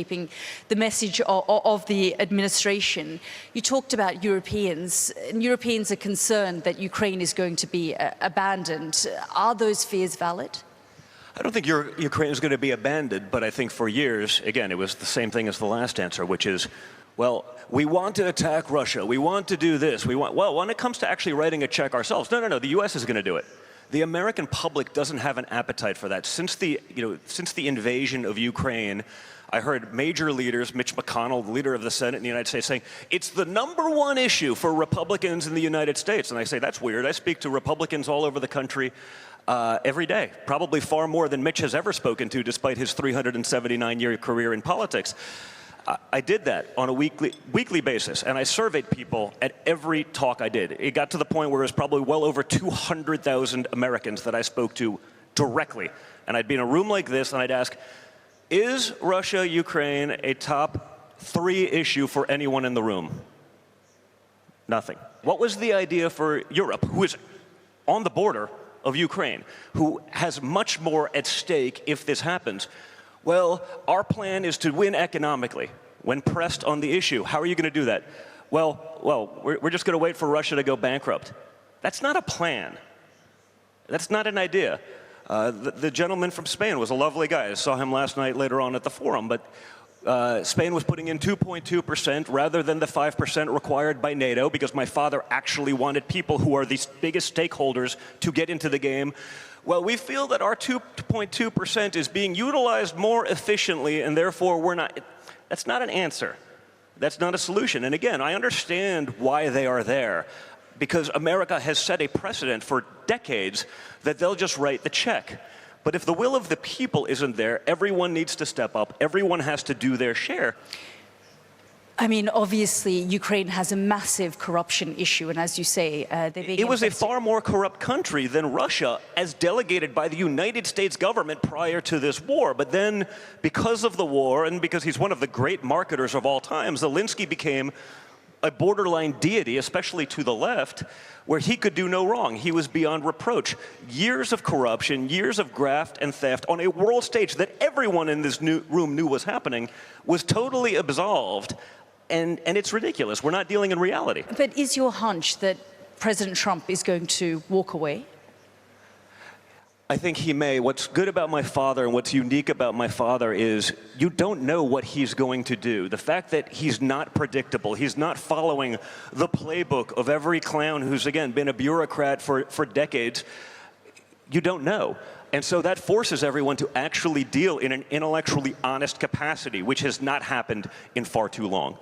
shaping the message of the administration. You talked about Europeans, and Europeans are concerned that Ukraine is going to be abandoned. Are those fears valid? I don't think Ukraine is going to be abandoned, but I think for years, again, it was the same thing as the last answer, which is, well, we want to attack Russia, we want to do this, well, when it comes to actually writing a check ourselves, no, the US is going to do it. The American public doesn't have an appetite for that. Since the invasion of Ukraine, I heard major leaders, Mitch McConnell, the leader of the Senate in the United States, saying, it's the #1 issue for Republicans in the United States. And I say, that's weird. I speak to Republicans all over the country every day, probably far more than Mitch has ever spoken to, despite his 379-year career in politics. I did that on a weekly basis, and I surveyed people at every talk I did. It got to the point where it was probably well over 200,000 Americans that I spoke to directly. And I'd be in a room like this, and I'd ask, is Russia-Ukraine a top 3 issue for anyone in the room? Nothing. What was the idea for Europe, who is on the border of Ukraine, who has much more at stake if this happens? Well, our plan is to win economically when pressed on the issue. How are you going to do that? Well, we're just going to wait for Russia to go bankrupt. That's not a plan. That's not an idea. The gentleman from Spain was a lovely guy. I saw him last night later on at the forum, but Spain was putting in 2.2% rather than the 5% required by NATO, because my father actually wanted people who are the biggest stakeholders to get into the game. Well, we feel that our 2.2% is being utilized more efficiently, and therefore we're not. That's not an answer. That's not a solution. And again, I understand why they are there, because America has set a precedent for decades that they'll just write the check. But if the will of the people isn't there, everyone needs to step up. Everyone has to do their share. I mean, obviously, Ukraine has a massive corruption issue, and as you say, it was a far more corrupt country than Russia, as delegated by the United States government prior to this war. But then, because of the war, and because he's one of the great marketers of all time, Zelensky became a borderline deity, especially to the left, where he could do no wrong. He was beyond reproach. Years of corruption, years of graft and theft on a world stage that everyone in this room knew was happening, was totally absolved. And it's ridiculous. We're not dealing in reality. But is your hunch that President Trump is going to walk away? I think he may. What's good about my father and what's unique about my father is you don't know what he's going to do. The fact that he's not predictable, he's not following the playbook of every clown who's, again, been a bureaucrat for decades, you don't know. And so that forces everyone to actually deal in an intellectually honest capacity, which has not happened in far too long.